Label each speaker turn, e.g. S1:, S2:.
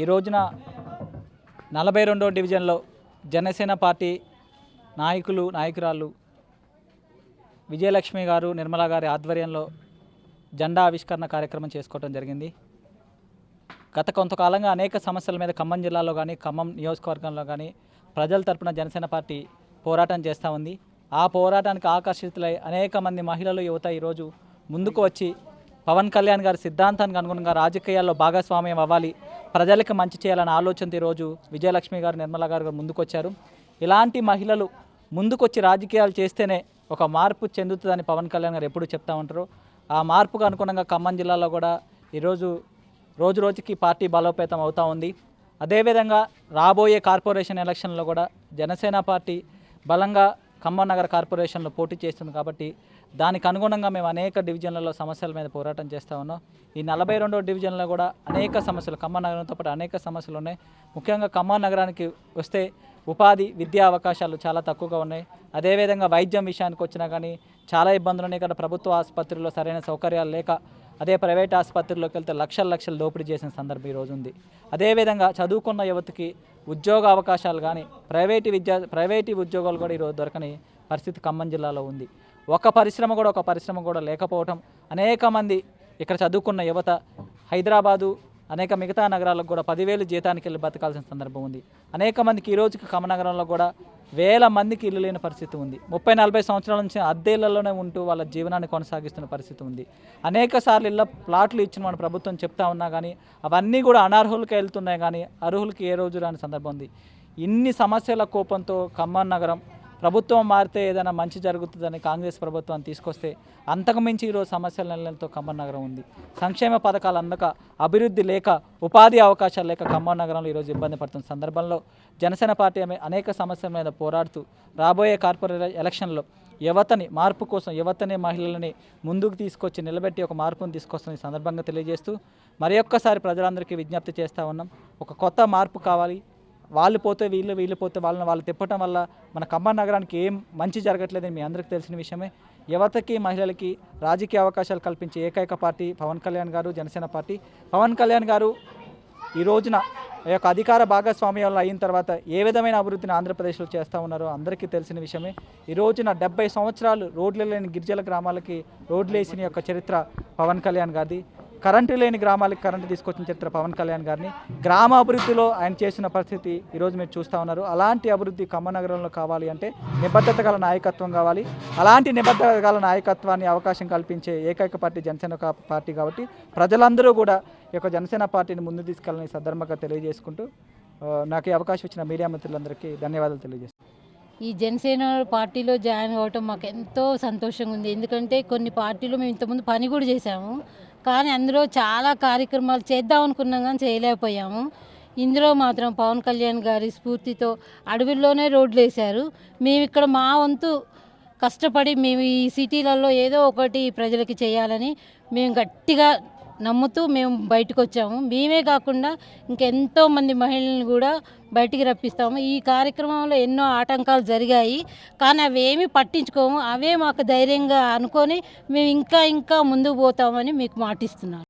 S1: ఈ రోజున 42వ డివిజన్లో జనసేన పార్టీ నాయకురాళ్ళు విజయలక్ష్మి గారు, నిర్మలా గారి ఆధ్వర్యంలో జెండా ఆవిష్కరణ కార్యక్రమం చేసుకోవడం జరిగింది. గత కొంతకాలంగా అనేక సమస్యల మీద ఖమ్మం జిల్లాలో కానీ, ఖమ్మం నియోజకవర్గంలో కానీ ప్రజల తరపున జనసేన పార్టీ పోరాటం చేస్తూ ఉంది. ఆ పోరాటానికి ఆకర్షితులై అనేక మంది మహిళలు, యువత ఈరోజు ముందుకు వచ్చి పవన్ కళ్యాణ్ గారి సిద్ధాంతానికి అనుగుణంగా రాజకీయాల్లో భాగస్వామ్యం అవ్వాలి, ప్రజలకు మంచి చేయాలనే ఆలోచనతో ఈరోజు విజయలక్ష్మి గారు, నిర్మలా గారు ముందుకు వచ్చారు. ఇలాంటి మహిళలు ముందుకొచ్చి రాజకీయాలు చేస్తేనే ఒక మార్పు చెందుతుందని పవన్ కళ్యాణ్ గారు ఎప్పుడూ చెప్తూ ఉంటారు. ఆ మార్పుకు అనుగుణంగా ఖమ్మం జిల్లాలో కూడా ఈరోజు రోజు రోజుకి పార్టీ బలోపేతం అవుతూ ఉంది. అదేవిధంగా రాబోయే కార్పొరేషన్ ఎలక్షన్లో కూడా జనసేన పార్టీ బలంగా ఖమ్మం నగర కార్పొరేషన్లో పోటీ చేస్తుంది. కాబట్టి దానికి అనుగుణంగా మేము అనేక డివిజన్లలో సమస్యల మీద పోరాటం చేస్తూ ఉన్నాం. ఈ 42వ డివిజన్లో కూడా అనేక సమస్యలు, ఖమ్మం నగరంతో పాటు అనేక సమస్యలు ఉన్నాయి. ముఖ్యంగా ఖమ్మం నగరానికి వస్తే ఉపాధి, విద్యా అవకాశాలు చాలా తక్కువగా ఉన్నాయి. అదేవిధంగా వైద్యం విషయానికి వచ్చినా కానీ చాలా ఇబ్బందులు ఉన్నాయి. ఇక్కడ ప్రభుత్వ ఆసుపత్రుల్లో సరైన సౌకర్యాలు లేక, అదే ప్రైవేట్ ఆసుపత్రుల్లోకి వెళ్తే లక్షలు దోపిడీ చేసిన సందర్భం ఈరోజు ఉంది. అదేవిధంగా చదువుకున్న యువతకి ఉద్యోగ అవకాశాలు కానీ, ప్రైవేటు ఉద్యోగాలు కూడా ఈరోజు దొరకని పరిస్థితి ఖమ్మం జిల్లాలో ఉంది. ఒక పరిశ్రమ కూడా లేకపోవటం, అనేక మంది ఇక్కడ చదువుకున్న యువత హైదరాబాదు, అనేక మిగతా నగరాలకు కూడా 10,000 జీతానికి వెళ్ళి బతకాల్సిన సందర్భం ఉంది. అనేక మందికి ఈ రోజుకి ఖమ్మం నగరంలో కూడా వేల మందికి ఇల్లు లేని పరిస్థితి ఉంది. 30-40 సంవత్సరాల నుంచి అద్దెళ్లలోనే ఉంటూ వాళ్ళ జీవనాన్ని కొనసాగిస్తున్న పరిస్థితి ఉంది. అనేక సార్లు ఇళ్ళ ప్లాట్లు ఇచ్చిన మన ప్రభుత్వం చెప్తా ఉన్నా కానీ అవన్నీ కూడా అనర్హులకి వెళ్తున్నాయి, కానీ అర్హులకి ఏ రోజు రాని సందర్భం ఉంది. ఇన్ని సమస్యల కోపంతో ఖమ్మం నగరం ప్రభుత్వం మారితే ఏదైనా మంచి జరుగుతుందని కాంగ్రెస్ ప్రభుత్వాన్ని తీసుకొస్తే అంతకుమించి ఈరోజు సమస్యల నెలలతో ఖమ్మం నగరం ఉంది. సంక్షేమ పథకాలు అందక, అభివృద్ధి లేక, ఉపాధి అవకాశాలు లేక ఖమ్మం నగరంలో ఈరోజు ఇబ్బంది పడుతున్న సందర్భంలో జనసేన పార్టీ అనేక సమస్యల మీద పోరాడుతూ రాబోయే కార్పొరేట్ ఎలక్షన్లో మార్పు కోసం యువతని, మహిళలని ముందుకు తీసుకొచ్చి నిలబెట్టి ఒక మార్పును తీసుకొస్తున్న ఈ సందర్భంగా తెలియజేస్తూ మరి ఒక్కసారి ప్రజలందరికీ విజ్ఞప్తి చేస్తూ ఉన్నాం. ఒక కొత్త మార్పు కావాలి. వాళ్ళు పోతే వీళ్ళు పోతే వాళ్ళు తిప్పటం వల్ల మన ఖమ్మం నగరానికి ఏం మంచి జరగట్లేదని మీ అందరికీ తెలిసిన విషయమే. యువతకి, మహిళలకి రాజకీయ అవకాశాలు కల్పించే ఏకైక పార్టీ పవన్ కళ్యాణ్ గారు, జనసేన పార్టీ. పవన్ కళ్యాణ్ గారు ఈ రోజున ఈ యొక్క అధికార భాగస్వామ్యంలో అయిన తర్వాత ఏ విధమైన అభివృద్ధిని ఆంధ్రప్రదేశ్లో చేస్తూ ఉన్నారో అందరికీ తెలిసిన విషయమే. ఈ రోజున 70 సంవత్సరాలు రోడ్లు లేని గిరిజన గ్రామాలకి రోడ్లు వేసిన యొక్క చరిత్ర పవన్ కళ్యాణ్ గారిది. కరెంటు లేని గ్రామాలకు కరెంటు తీసుకొచ్చిన చరిత్ర పవన్ కళ్యాణ్ గారిని. గ్రామ అభివృద్ధిలో ఆయన చేసిన పరిస్థితి ఈరోజు మీరు చూస్తూ ఉన్నారు. అలాంటి అభివృద్ధి ఖమ్మం నగరంలో కావాలి అంటే నిబద్ధత గల నాయకత్వం కావాలి. అలాంటి నిబద్ధత గల నాయకత్వాన్ని అవకాశం కల్పించే ఏకైక పార్టీ జనసేన పార్టీ. కాబట్టి ప్రజలందరూ కూడా ఈ యొక్క జనసేన పార్టీని ముందు తీసుకెళ్ళని సందర్భంగా తెలియజేసుకుంటూ నాకు ఈ అవకాశం ఇచ్చిన మీడియా మిత్రులందరికీ ధన్యవాదాలు తెలియజేస్తాను.
S2: ఈ జనసేన పార్టీలో జాయిన్ అవ్వటం మాకు ఎంతో సంతోషంగా ఉంది. ఎందుకంటే కొన్ని పార్టీలు మేము ఇంతకుముందు పని కూడా చేశాము, కానీ అందులో చాలా కార్యక్రమాలు చేద్దాం అనుకున్నాం కానీ చేయలేకపోయాము. ఇందులో మాత్రం పవన్ కళ్యాణ్ గారి స్ఫూర్తితో అడవుల్లోనే రోడ్లు వేశారు. మేము ఇక్కడ మా వంతు కష్టపడి మేము ఈ సిటీలలో ఏదో ఒకటి ప్రజలకి చేయాలని మేము గట్టిగా నమ్ముతూ మేము బయటకు వచ్చాము. మేమే కాకుండా ఇంకెంతో మంది మహిళలను కూడా బయటికి రప్పిస్తాము. ఈ కార్యక్రమంలో ఎన్నో ఆటంకాలు జరిగాయి, కానీ అవేమీ పట్టించుకోము. అవే మాకు ధైర్యంగా అనుకొని మేము ఇంకా ముందుకు పోతామని మీకు మాటిస్తున్నాను.